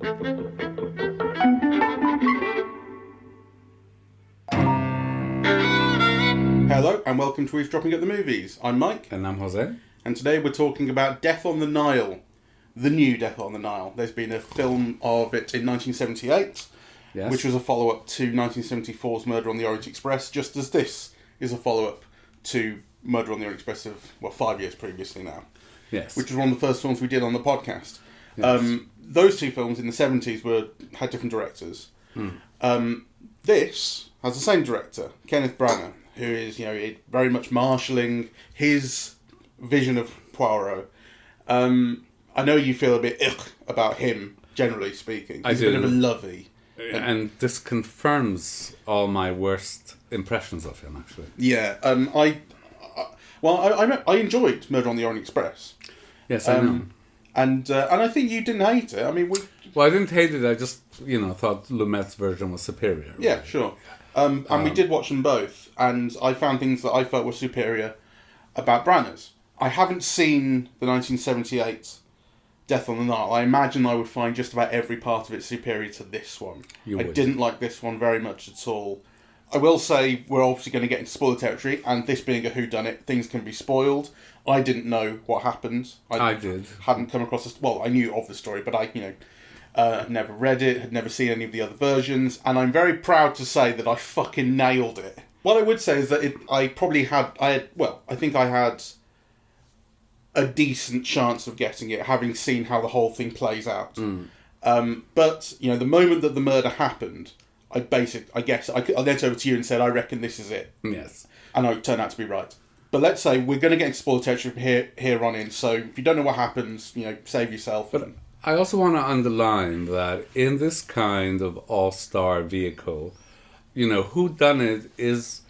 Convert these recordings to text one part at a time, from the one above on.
Hello and welcome to Eavesdropping at the Movies. I'm Mike. And I'm Jose. And today we're talking about Death on the Nile. The new Death on the Nile. There's been a film of it in 1978, Yes. which was a follow-up to 1974's Murder on the Orient Express, just as this is a follow-up to Murder on the Orient Express of, 5 years previously now. Yes. Which was one of the first films we did on the podcast. Yes. Those two films in the 70s had different directors. This has the same director, Kenneth Branagh, who is, very much marshalling his vision of Poirot. I know you feel a bit about him, generally speaking. He's a bit of a lovey. And this confirms all my worst impressions of him, actually. Yeah. I enjoyed Murder on the Orient Express. Yes, I know. And I think you didn't hate it. I mean, Well, I didn't hate it. I just, thought Lumet's version was superior. Yeah, sure. And we did watch them both, and I found things that I felt were superior about Branagh's. I haven't seen the 1978 Death on the Nile. I imagine I would find just about every part of it superior to this one. I didn't like this one very much at all. I will say we're obviously going to get into spoiler territory, and this being a whodunit, things can be spoiled. I didn't know what happened. I did. Hadn't come across this. Well, I knew of the story, but I, had never read it, had never seen any of the other versions, and I'm very proud to say that I fucking nailed it. What I would say is that I think I had a decent chance of getting it, having seen how the whole thing plays out. But, the moment that the murder happened, I leant over to you and said, I reckon this is it. Yes. And I turned out to be right. But let's say we're going to get into spoiler territory from here on in, so if you don't know what happens, save yourself. But I also want to underline that in this kind of all-star vehicle, whodunit is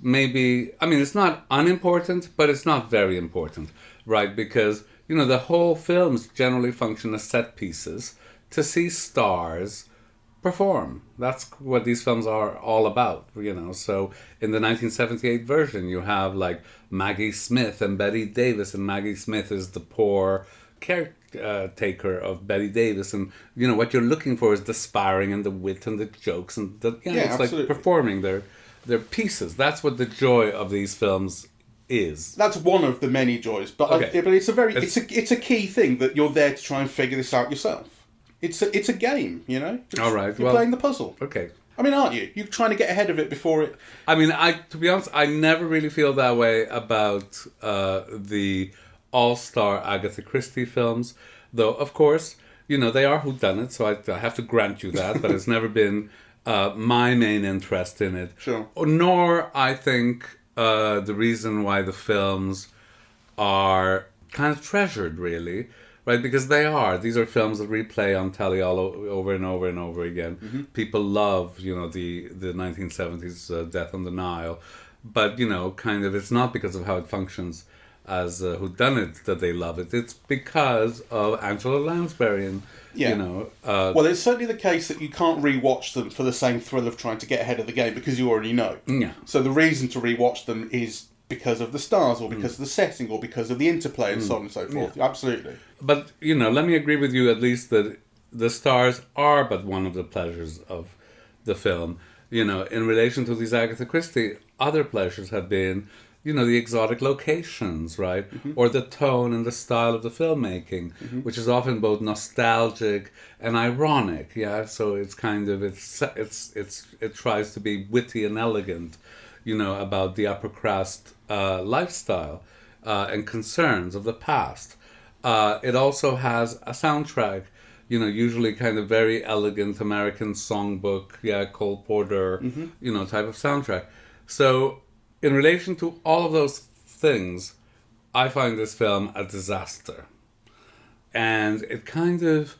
maybe, it's not unimportant, but it's not very important, right? Because, the whole films generally function as set pieces to see stars perform. That's what these films are all about, So in the 1978 version, you have like Maggie Smith and Betty Davis, and Maggie Smith is the poor caretaker of Betty Davis, and what you're looking for is the sparring and the wit and the jokes and it's absolutely. like performing their pieces. That's what the joy of these films is. That's one of the many joys, but but it's a key thing that you're there to try and figure this out yourself. It's a game, All right, you're playing the puzzle. Okay. I mean, aren't you? You're trying to get ahead of it before it. I mean, to be honest, I never really feel that way about the all-star Agatha Christie films, though, of course, they are whodunit, so I have to grant you that, but it's never been my main interest in it. Sure. Nor, I think, the reason why the films are kind of treasured, really, right? Because these are films that replay on telly all over and over and over again. Mm-hmm. People love, the 1970s Death on the Nile, but, kind of, it's not because of how it functions as whodunit that they love it. It's because of Angela Lansbury and, well, it's certainly the case that you can't rewatch them for the same thrill of trying to get ahead of the game because you already know. Yeah. So the reason to rewatch them is because of the stars or because of the setting or because of the interplay and so on and so forth. Yeah. Absolutely. But, let me agree with you at least that the stars are but one of the pleasures of the film. In relation to these Agatha Christie, other pleasures have been the exotic locations, right? Mm-hmm. Or the tone and the style of the filmmaking, which is often both nostalgic and ironic, yeah? So it's kind of, it tries to be witty and elegant, about the upper crust lifestyle and concerns of the past. It also has a soundtrack, usually kind of very elegant American songbook, Cole Porter, type of soundtrack. So, in relation to all of those things, I find this film a disaster. And it kind of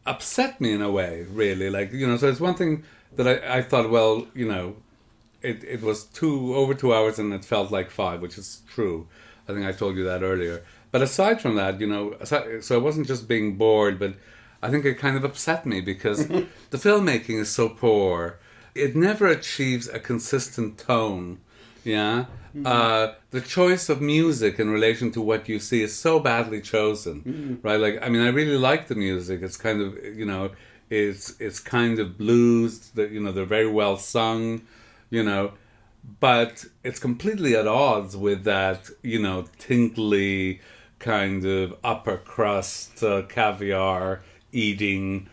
upset me in a way, really. Like, so it's one thing that I thought, well, it was over 2 hours and it felt like 5, which is true. I think I told you that earlier. But aside from that, so I wasn't just being bored, but I think it kind of upset me because the filmmaking is so poor. It never achieves a consistent tone, Yeah. The choice of music in relation to what you see is so badly chosen, right? Like, I mean, I really like the music. It's kind of, it's kind of blues. That they're very well sung, but it's completely at odds with that, tinkly kind of upper crust caviar eating,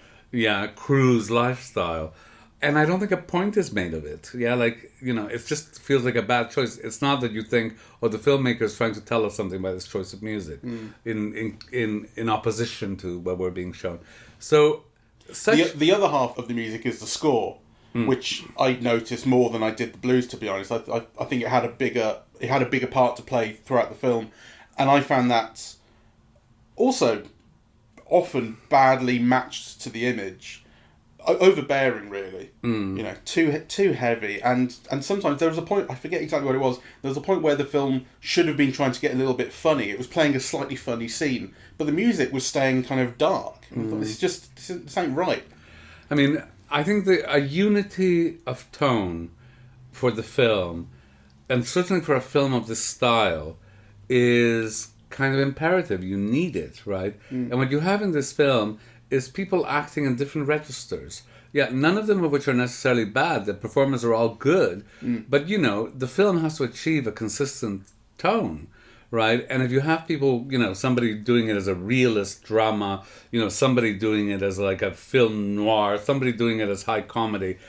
cruise lifestyle. And I don't think a point is made of it. Yeah, like, it just feels like a bad choice. It's not that you think, oh, the filmmaker is trying to tell us something by this choice of music in opposition to what we're being shown. So, the other half of the music is the score, which I noticed more than I did the blues, to be honest. I think it had a bigger part to play throughout the film. And I found that also often badly matched to the image. Overbearing, really. Too heavy, and sometimes there was a point, I forget exactly what it was. There was a point where the film should have been trying to get a little bit funny. It was playing a slightly funny scene, but the music was staying kind of dark. I thought, this ain't right. I mean, I think a unity of tone for the film, and certainly for a film of this style, is kind of imperative. You need it, right? And what you have in this film is people acting in different registers. Yeah, none of them of which are necessarily bad. The performances are all good. But, the film has to achieve a consistent tone, right? And if you have people, somebody doing it as a realist drama, somebody doing it as like a film noir, somebody doing it as high comedy,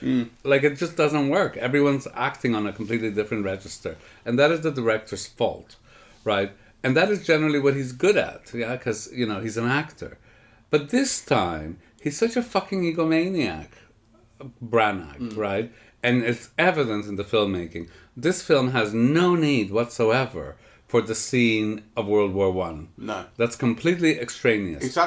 like it just doesn't work. Everyone's acting on a completely different register. And that is the director's fault, right? And that is generally what he's good at, yeah, because, he's an actor. But this time, he's such a fucking egomaniac, Branagh, right? And it's evident in the filmmaking. This film has no need whatsoever for the scene of World War One. No. That's completely extraneous. It's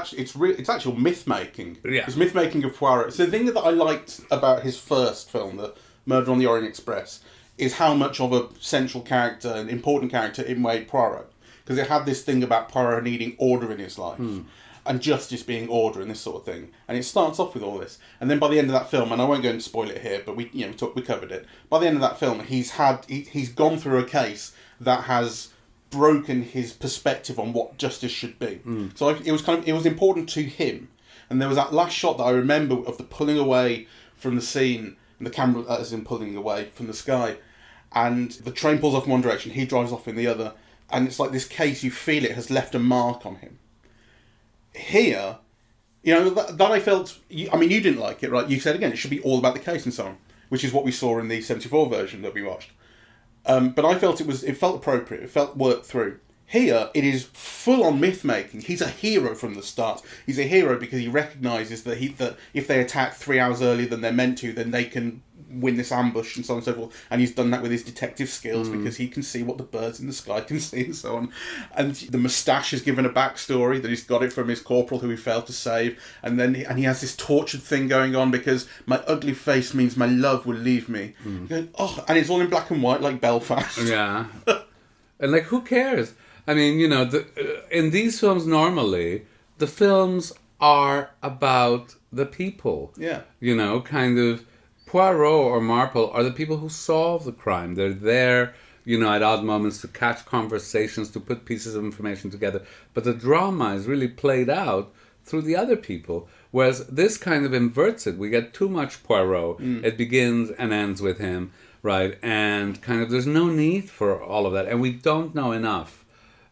actual myth-making. Yeah. It's myth-making of Poirot. So the thing that I liked about his first film, The Murder on the Orient Express, is how much of a central character, an important character, it made Poirot. Because it had this thing about Poirot needing order in his life. And justice being order and this sort of thing. And it starts off with all this. And then by the end of that film, and I won't go and spoil it here, but we covered it. By the end of that film, he's gone through a case that has broken his perspective on what justice should be. So it was important to him. And there was that last shot that I remember of the pulling away from the scene, and the camera as in pulling away from the sky. And the train pulls off in one direction, he drives off in the other. And it's like this case, you feel it has left a mark on him. Here, that I felt... I mean, you didn't like it, right? You said, again, it should be all about the case and so on, which is what we saw in the 74 version that we watched. But I felt it felt appropriate. It felt worked through. Here, it is full-on myth-making. He's a hero from the start. He's a hero because he recognises that if they attack 3 hours earlier than they're meant to, then they can win this ambush and so on and so forth. And he's done that with his detective skills because he can see what the birds in the sky can see and so on. And the moustache is given a backstory that he's got it from his corporal who he failed to save. And then he has this tortured thing going on because my ugly face means my love will leave me. And it's all in black and white like Belfast. Yeah. And like, who cares? I mean, in these films normally, the films are about the people. Yeah. Kind of... Poirot or Marple are the people who solve the crime. They're there, at odd moments to catch conversations, to put pieces of information together. But the drama is really played out through the other people. Whereas this kind of inverts it. We get too much Poirot. It begins and ends with him, right? And kind of there's no need for all of that. And we don't know enough,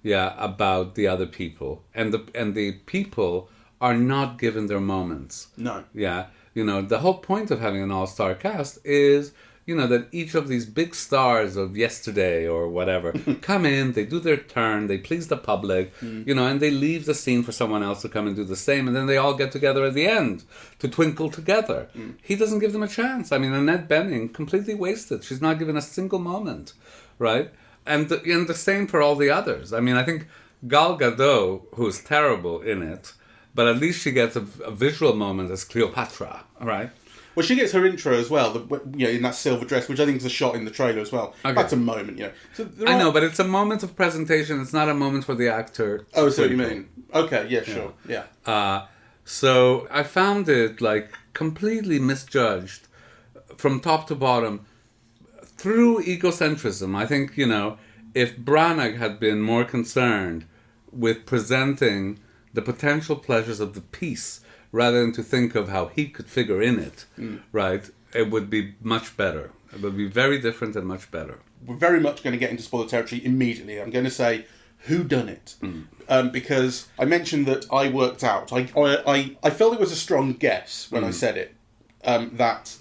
about the other people. And the people are not given their moments. No. Yeah. The whole point of having an all-star cast is, that each of these big stars of yesterday or whatever come in, they do their turn, they please the public, and they leave the scene for someone else to come and do the same, and then they all get together at the end to twinkle together. He doesn't give them a chance. I mean, Annette Bening, completely wasted. She's not given a single moment, right? And the same for all the others. I mean, I think Gal Gadot, who's terrible in it, but at least she gets a visual moment as Cleopatra, right? Well, she gets her intro as well, in that silver dress, which I think is a shot in the trailer as well. Okay. That's a moment, So I know, but it's a moment of presentation. It's not a moment for the actor. Oh, so what you mean? Okay, yeah, sure, yeah. So I found it, completely misjudged from top to bottom through egocentrism. I think, if Branagh had been more concerned with presenting the potential pleasures of the piece rather than to think of how he could figure in it, right, it would be much better. It would be very different and much better. We're very much going to get into spoiler territory immediately. I'm going to say who done it, because I mentioned that I worked out. I felt it was a strong guess when I said it, that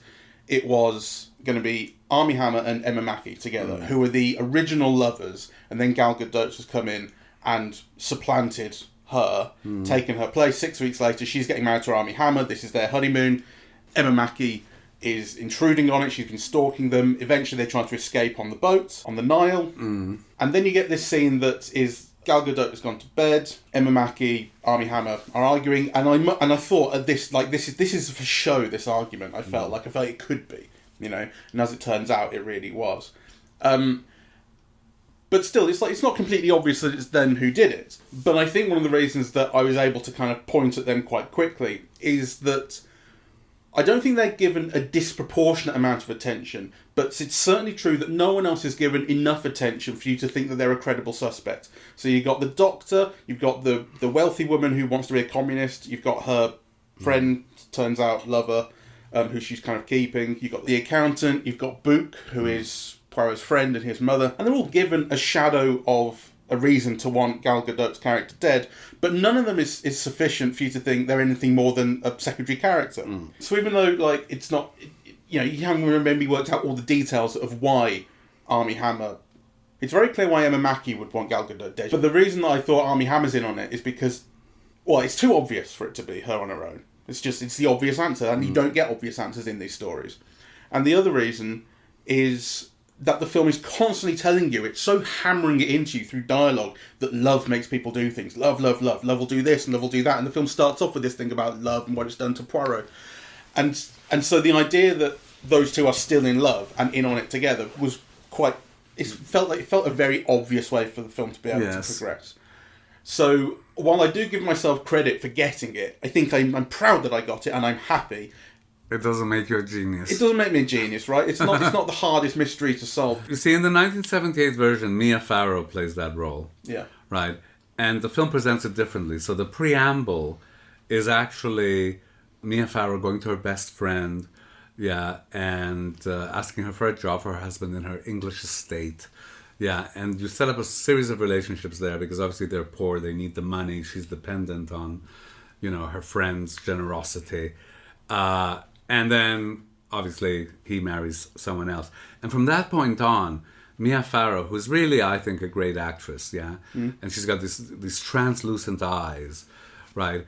it was going to be Armie Hammer and Emma Mackey together, who were the original lovers, and then Gal Gadot has come in and supplanted her, taken her place. 6 weeks later, she's getting married to Armie Hammer. This is their honeymoon. Emma Mackey is intruding on it. She's been stalking them. Eventually, they try to escape on the boat, on the Nile. And then you get this scene that is Gal Gadot has gone to bed. Emma Mackey, Armie Hammer are arguing. And I thought at this, like, this is for show, this argument. I felt it could be, And as it turns out, it really was. But still, it's not completely obvious that it's them who did it. But I think one of the reasons that I was able to kind of point at them quite quickly is that I don't think they're given a disproportionate amount of attention, but it's certainly true that no one else is given enough attention for you to think that they're a credible suspect. So you've got the doctor, you've got the wealthy woman who wants to be a communist, you've got her friend, turns out lover, who she's kind of keeping, you've got the accountant, you've got Book, who is Poirot's friend and his mother, and they're all given a shadow of a reason to want Gal Gadot's character dead, but none of them is sufficient for you to think they're anything more than a secondary character. So even though, it's not, you haven't maybe worked out all the details of why Armie Hammer, it's very clear why Emma Mackey would want Gal Gadot dead, but the reason that I thought Armie Hammer's in on it is because, it's too obvious for it to be her on her own. It's the obvious answer, and you don't get obvious answers in these stories. And the other reason is that the film is constantly telling you, it's so hammering it into you through dialogue, that love makes people do things. Love, love, love. Love will do this and love will do that. And the film starts off with this thing about love and what it's done to Poirot. And so the idea that those two are still in love and in on it together was it felt a very obvious way for the film to be able to progress. So while I do give myself credit for getting it, I think I'm proud that I got it and I'm happy. It doesn't make you a genius. It doesn't make me a genius, right? It's not the hardest mystery to solve. You see, in the 1978 version, Mia Farrow plays that role. Yeah. Right? And the film presents it differently. So the preamble is actually Mia Farrow going to her best friend, and asking her for a job for her husband in her English estate. Yeah, and you set up a series of relationships there because obviously they're poor, they need the money, she's dependent on, her friend's generosity. And then, obviously, he marries someone else. And from that point on, Mia Farrow, who's really, I think, a great actress, and she's got these translucent eyes, right?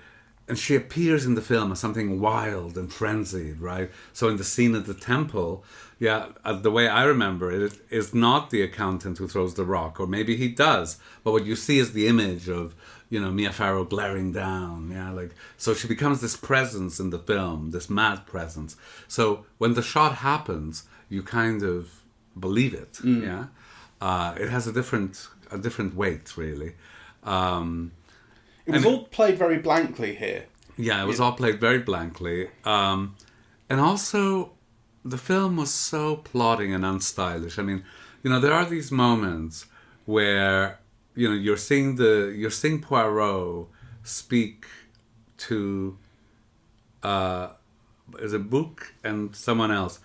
And she appears in the film as something wild and frenzied, right? So in the scene at the temple, the way I remember it, is not the accountant who throws the rock, or maybe he does, but what you see is the image of, Mia Farrow glaring down, so she becomes this presence in the film, this mad presence. So when the shot happens, you kind of believe it, It has a different weight, really. It was all played very blankly here. Yeah, it was all played very blankly. And also, the film was so plodding and unstylish. I mean, there are these moments where, you're seeing Poirot speak to is it Book and someone else.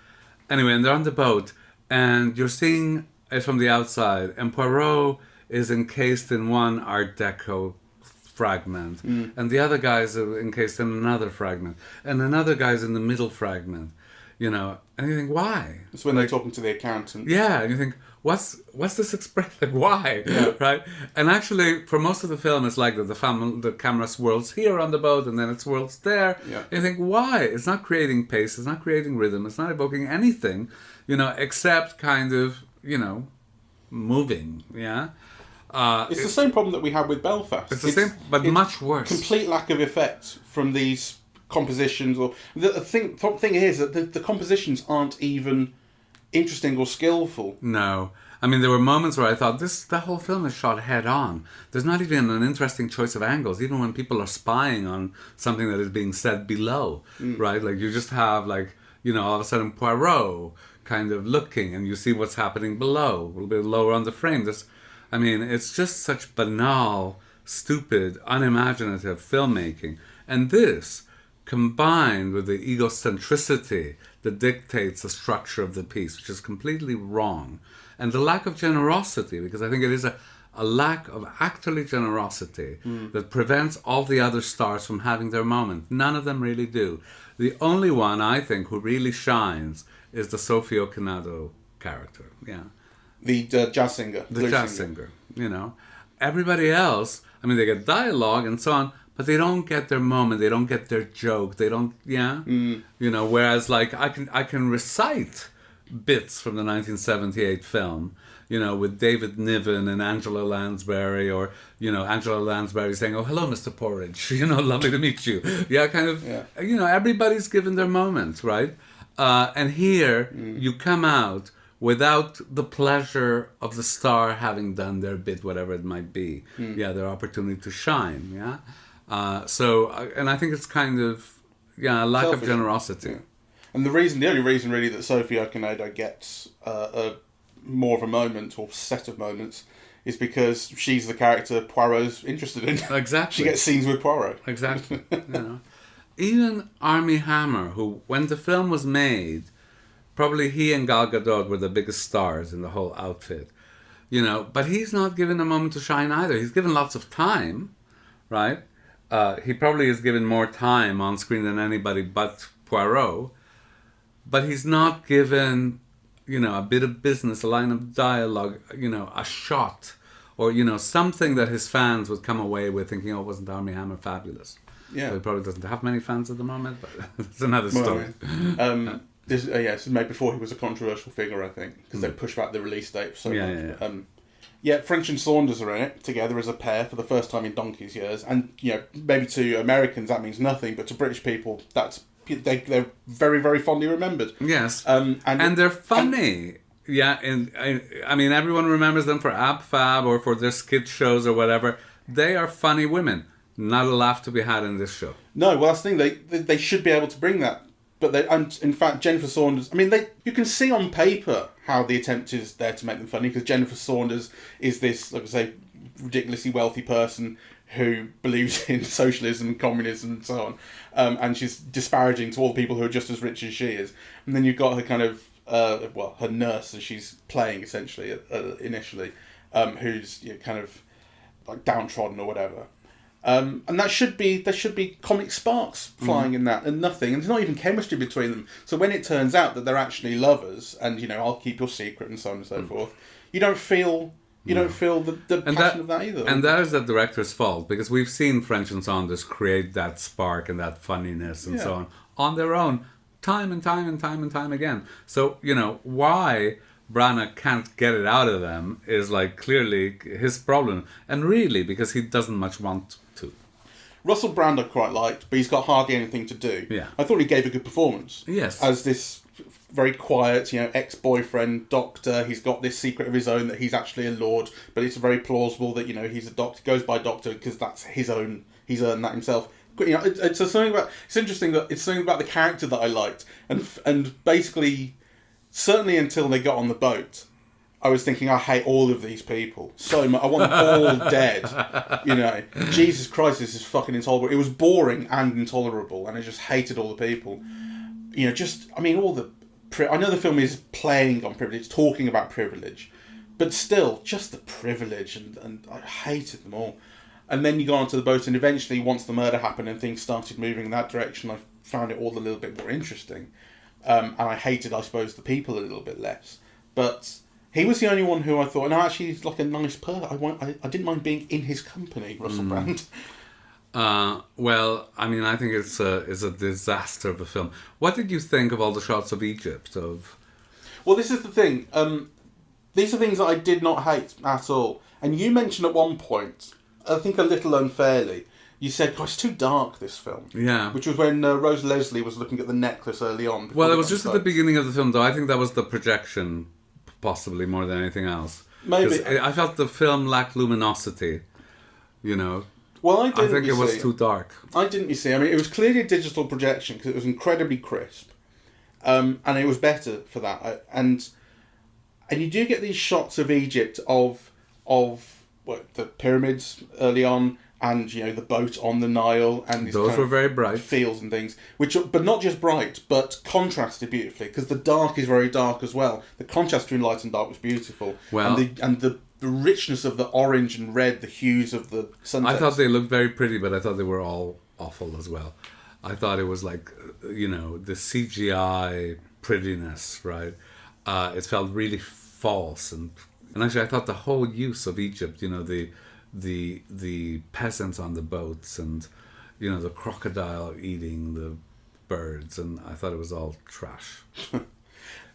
Anyway, and they're on the boat, and you're seeing it from the outside, and Poirot is encased in one Art Deco fragment, and the other guy's encased in another fragment, and another guy's in the middle fragment, and you think, why? It's when they're talking to the accountant. Yeah, and you think, what's this expression? Why? Yeah. Right? And actually, for most of the film, it's like that the camera swirls here on the boat, and then it swirls there. Yeah. And you think, why? It's not creating pace, it's not creating rhythm, it's not evoking anything, except kind of, moving, It's the same problem that we had with Belfast. It's the same, but much worse. Complete lack of effect from these compositions. Or the thing is that the compositions aren't even interesting or skillful. No. I mean, there were moments where I thought, the whole film is shot head on. There's not even an interesting choice of angles, even when people are spying on something that is being said below, right? Like, you just have, all of a sudden Poirot, kind of looking, and you see what's happening below, a little bit lower on the frame. It's just such banal, stupid, unimaginative filmmaking. And this, combined with the egocentricity that dictates the structure of the piece, which is completely wrong, and the lack of generosity, because I think it is a lack of actorly generosity that prevents all the other stars from having their moment. None of them really do. The only one, I think, who really shines is the Sophie Okonedo character. Yeah. The jazz singer. The jazz singer, Everybody else, they get dialogue and so on, but they don't get their moment, they don't get their joke, they don't, whereas like I can recite bits from the 1978 film, with David Niven and Angela Lansbury, or, Angela Lansbury saying, "Oh, hello, Mr. Porridge, lovely to meet you." Yeah, kind of, everybody's given their moment, right? And here you come out without the pleasure of the star having done their bit, whatever it might be. Their opportunity to shine, and I think it's kind of, a lack of generosity. Yeah. And the only reason really that Sophie Okonedo gets more of a moment, or set of moments, is because she's the character Poirot's interested in. Exactly. She gets scenes with Poirot. Exactly. Even Armie Hammer, who, when the film was made, probably he and Gal Gadot were the biggest stars in the whole outfit, but he's not given a moment to shine either. He's given lots of time, right? He probably is given more time on screen than anybody but Poirot, but he's not given, a bit of business, a line of dialogue, a shot, or, something that his fans would come away with thinking, "Oh, wasn't Armie Hammer fabulous?" Yeah. So he probably doesn't have many fans at the moment, but it's another story. This is made before he was a controversial figure, I think, because they pushed back the release date so much. French and Saunders are in it together as a pair for the first time in donkey's years, and maybe to Americans that means nothing, but to British people they're very, very fondly remembered. Yes, and they're funny. Everyone remembers them for Ab Fab or for their skit shows or whatever. They are funny women. Not a laugh to be had in this show. No, well, that's the thing. They should be able to bring that. But in fact, Jennifer Saunders, you can see on paper how the attempt is there to make them funny, because Jennifer Saunders is this, like I say, ridiculously wealthy person who believes in socialism and communism and so on. And she's disparaging to all the people who are just as rich as she is. And then you've got her kind of, her nurse, as she's playing essentially initially, who's kind of like downtrodden or whatever. And there should be comic sparks flying in that, and nothing. And there's not even chemistry between them. So when it turns out that they're actually lovers, and I'll keep your secret and so on and so forth, you don't feel the passion of that either. And that is the director's fault, because we've seen French and Saunders create that spark and that funniness and so on their own, time and time and time and time again. So why Branagh can't get it out of them is like clearly his problem, and really because he doesn't much want to. Russell Brand I quite liked, but he's got hardly anything to do. Yeah, I thought he gave a good performance. Yes, as this very quiet, ex-boyfriend doctor. He's got this secret of his own that he's actually a lord, but it's very plausible that he's a doctor, goes by doctor because that's his own. He's earned that himself. It's interesting that it's something about the character that I liked, and basically, certainly until they got on the boat, I was thinking, I hate all of these people so much. I want them all dead. Jesus Christ, this is fucking intolerable. It was boring and intolerable, and I just hated all the people. All the. I know the film is playing on privilege, talking about privilege, but still, just the privilege, and I hated them all. And then you got onto the boat, and eventually, once the murder happened and things started moving in that direction, I found it all a little bit more interesting. And I hated, I suppose, the people a little bit less. But he was the only one who I thought, no, actually, he's like a nice person. I didn't mind being in his company, Russell Brand. Well, I think it's a disaster of a film. What did you think of all the shots of Egypt? Well, this is the thing. These are things that I did not hate at all. And you mentioned at one point, I think a little unfairly, you said, it's too dark, this film. Yeah. Which was when Rose Leslie was looking at the necklace early on. Well, it was just at the beginning of the film, though. I think that was the projection, possibly, more than anything else. Maybe. I felt the film lacked luminosity, Well, I think it was too dark. I didn't, you see. It was clearly a digital projection because it was incredibly crisp. and it was better for that. And you do get these shots of Egypt of the pyramids early on, and the boat on the Nile, and these those were very bright fields and things, but not just bright, but contrasted beautifully, because the dark is very dark as well. The contrast between light and dark was beautiful. Well, and the richness of the orange and red, the hues of the sunsets. I thought they looked very pretty, but I thought they were all awful as well. I thought it was like, the CGI prettiness, right? It felt really false, and actually I thought the whole use of Egypt, the peasants on the boats, and the crocodile eating the birds, and I thought it was all trash.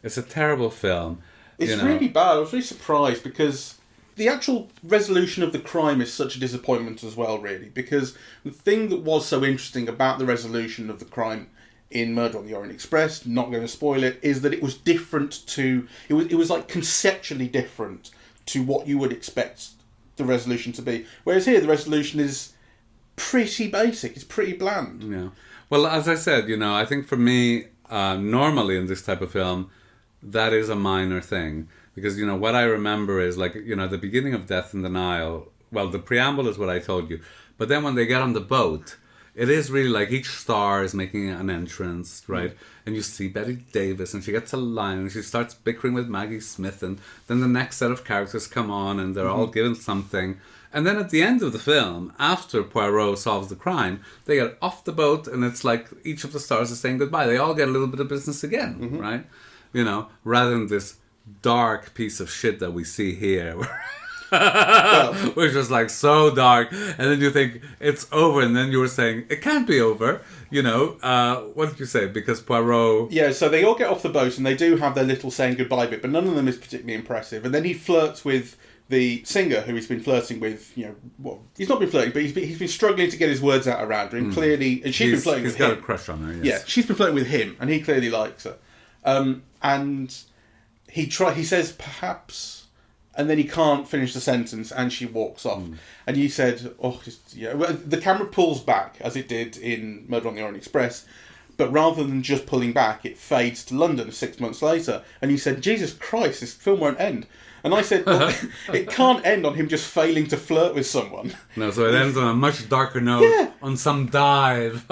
It's a terrible film. It's really bad. I was really surprised, because the actual resolution of the crime is such a disappointment as well, really, because the thing that was so interesting about the resolution of the crime in Murder on the Orient Express, not going to spoil it, is that it was different to... It was like conceptually different to what you would expect the resolution to be. Whereas here, the resolution is pretty basic. It's pretty bland. Yeah. Well, as I said, I think for me, normally in this type of film, that is a minor thing. Because, what I remember is, like, the beginning of Death in the Nile, well, the preamble is what I told you. But then when they get on the boat, it is really like each star is making an entrance, right? And you see Betty Davis, and she gets a line, and she starts bickering with Maggie Smith, and then the next set of characters come on, and they're all given something. And then at the end of the film, after Poirot solves the crime, they get off the boat, and it's like each of the stars is saying goodbye. They all get a little bit of business again, right? Rather than this dark piece of shit that we see here, which was like so dark, and then you think it's over, and then you were saying it can't be over. What did you say? Because Poirot... Yeah, so they all get off the boat, and they do have their little saying goodbye bit, but none of them is particularly impressive. And then he flirts with the singer who he's been flirting with. He's not been flirting, but he's been struggling to get his words out around her, and clearly, and she's been flirting with him. He's got a crush on her. Yes. Yeah, she's been flirting with him, and he clearly likes her. And he says perhaps, and then he can't finish the sentence, and she walks off. And you said, the camera pulls back as it did in Murder on the Orient Express, but rather than just pulling back, it fades to London 6 months later. And you said, Jesus Christ, this film won't end. And I said, well, it can't end on him just failing to flirt with someone. No, so it ends on a much darker note, on some dive.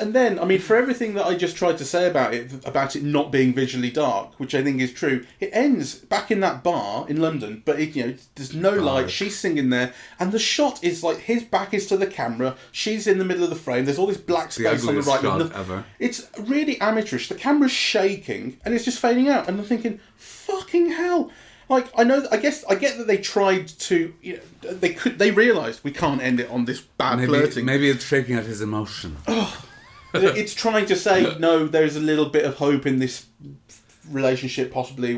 And then, I mean, for everything that I just tried to say about it not being visually dark, which I think is true, it ends back in that bar in London, but there's no light, she's singing there, and the shot is like, his back is to the camera, she's in the middle of the frame, there's all this black space on the right. Shot ever. It's really amateurish, the camera's shaking, and it's just fading out, and I'm thinking, fucking hell. Like, I get that they tried to, they realised we can't end it on this bad flirting. Maybe it's shaking out his emotion. It's trying to say, no, there's a little bit of hope in this relationship, possibly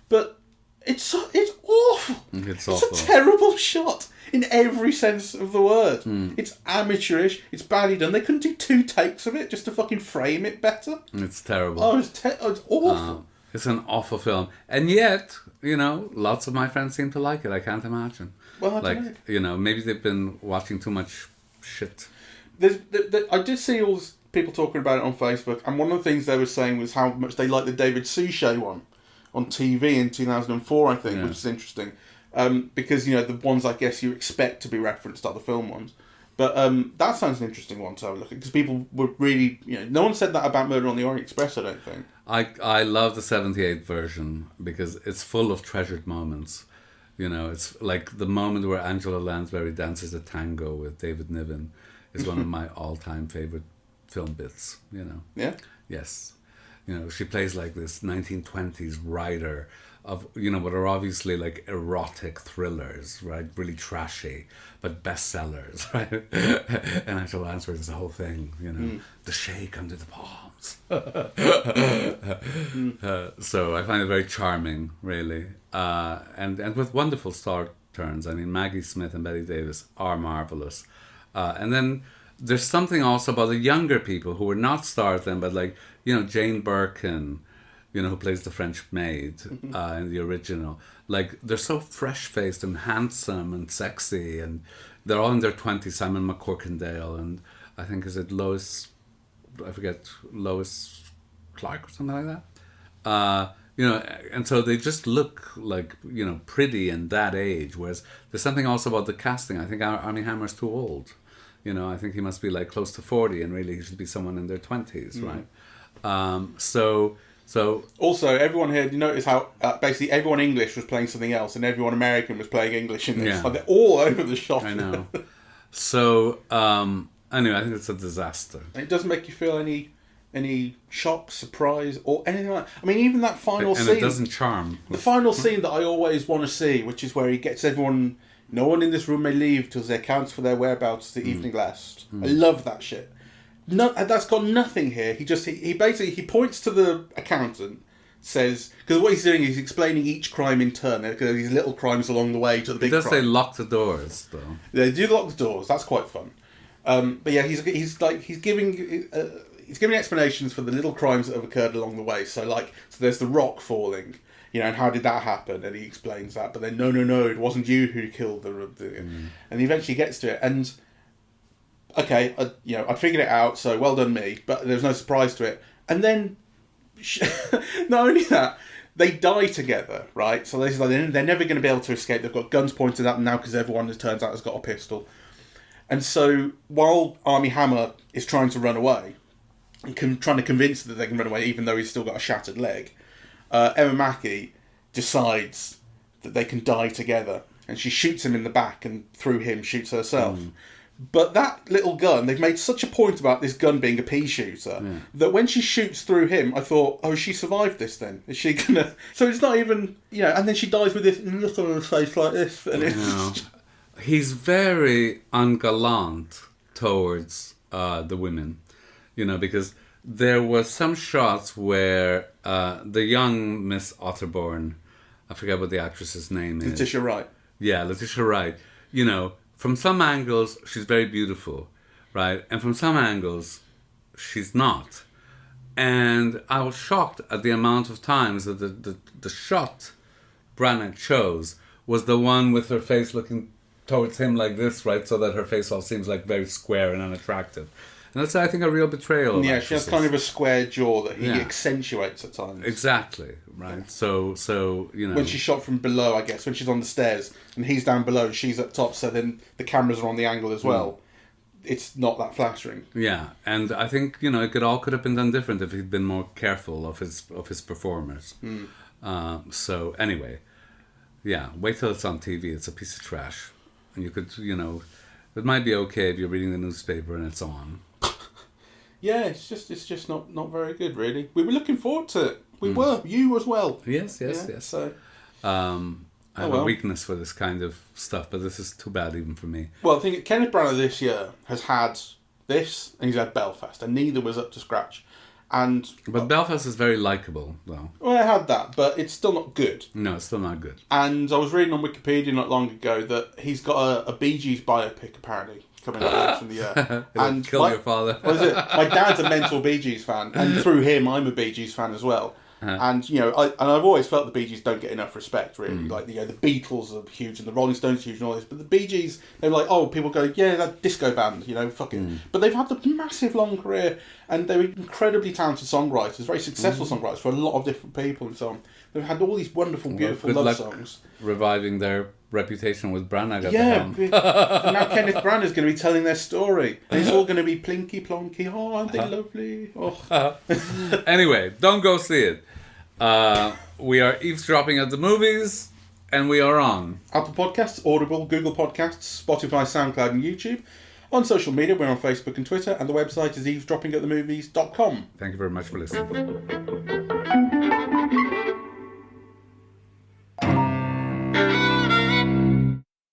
but it's awful. It's a terrible shot in every sense of the word. It's amateurish. It's badly done. They couldn't do 2 takes of it just to fucking frame it better. It's terrible. Oh, it's awful. It's an awful film, and yet, lots of my friends seem to like it. I can't imagine. Well, I don't know. Maybe they've been watching too much shit. I did see all this people talking about it on Facebook, and one of the things they were saying was how much they liked the David Suchet one on TV in 2004, I think, which is interesting. Because, the ones I guess you expect to be referenced are the film ones. But that sounds an interesting one to have a look at, because people were really, no one said that about Murder on the Orient Express, I don't think. I love the 78 version because it's full of treasured moments. It's like the moment where Angela Lansbury dances a tango with David Niven is one of my all-time favourite film bits, Yeah? Yes. She plays like this 1920s writer of, what are obviously like erotic thrillers, right? Really trashy, but bestsellers, right? And Angela Lansbury is the whole thing, the shake under the palms. So I find it very charming, really. And with wonderful star turns. I mean, Maggie Smith and Betty Davis are marvellous. And then there's something also about the younger people who were not stars then, but like, Jane Birkin, who plays the French maid in the original. Like, they're so fresh-faced and handsome and sexy, and they're all in their 20s. Simon McCorkindale, and I think, is it Lois Clark or something like that. And so they just look like, pretty in that age. Whereas there's something also about the casting. I think Armie Hammer's too old. I think he must be like close to 40, and really he should be someone in their 20s, right? So also, everyone here, you notice how basically everyone English was playing something else, and everyone American was playing English in this. Yeah. Like, they're all over the shop. I know. So anyway, I think it's a disaster. And it doesn't make you feel any shock, surprise, or anything like that. I mean, even that final scene. And it doesn't charm. The final scene that I always want to see, which is where he gets everyone. No one in this room may leave till there accounts for their whereabouts the evening last. I love that shit. No, that's got nothing here. He basically points to the accountant, says, because what he's doing is explaining each crime in turn. There are these little crimes along the way to the big crime. He does say lock the doors, though. They do lock the doors. That's quite fun. But yeah, he's giving explanations for the little crimes that have occurred along the way. So there's the rock falling. And how did that happen? And he explains that. But then, no, it wasn't you who killed the and he eventually gets to it. And, okay, I'd figured it out, so well done me. But there's no surprise to it. And then, not only that, they die together, right? So they're never going to be able to escape. They've got guns pointed at them now because everyone, it turns out, has got a pistol. And so, while Armie Hammer is trying to run away, and trying to convince that they can run away, even though he's still got a shattered leg, Emma Mackey decides that they can die together, and she shoots him in the back, and through him shoots herself. But that little gun, they've made such a point about this gun being a pea shooter, that when she shoots through him, I thought, oh, she survived this then? Is she gonna... So it's not even... and then she dies with this look on her face like this, and it's... He's very ungallant towards the women, because... There were some shots where the young Miss Otterborn, I forget what the actress's name is. Letitia Wright. Yeah, Letitia Wright. From some angles, she's very beautiful, right? And from some angles, she's not. And I was shocked at the amount of times that the shot Branagh chose was the one with her face looking towards him like this, right? So that her face all seems like very square and unattractive. And that's, I think, a real betrayal. Yeah, she has kind of a square jaw that he accentuates at times. Exactly, right. So when she's shot from below, I guess, when she's on the stairs and he's down below and she's up top, so then the cameras are on the angle as well. It's not that flattering. Yeah, and I think it could have been done different if he'd been more careful of his performers. So anyway, yeah, wait till it's on TV. It's a piece of trash, and you could it might be okay if you're reading the newspaper and it's on. Yeah, it's just not very good, really. We were looking forward to it. We were, you as well. Yes. So, I have a weakness for this kind of stuff, but this is too bad even for me. Well, I think Kenneth Branagh this year has had this, and he's had Belfast, and neither was up to scratch. But Belfast is very likeable, though. Well, I had that, but it's still not good. No, it's still not good. And I was reading on Wikipedia not long ago that he's got a Bee Gees biopic, apparently, coming out in the year. And kill your father. What is it? My dad's a mental Bee Gees fan, and through him, I'm a Bee Gees fan as well. And I've always felt the Bee Gees don't get enough respect, really. Like the Beatles are huge and the Rolling Stones are huge and all this, but the Bee Gees, they're like, oh, people go, yeah, that disco band, fuck it. But they've had the massive long career, and they're incredibly talented songwriters, very successful songwriters for a lot of different people and so on. They've had all these wonderful, beautiful love songs. Reviving their reputation with Branagh at the helm. And now Kenneth Branagh is going to be telling their story. And it's all going to be plinky plonky. Oh, aren't they lovely? Oh. Anyway, don't go see it. We are eavesdropping at the movies, and we are on Apple Podcasts, Audible, Google Podcasts, Spotify, SoundCloud, and YouTube. On social media, we're on Facebook and Twitter, and the website is eavesdroppingatthemovies.com. Thank you very much for listening.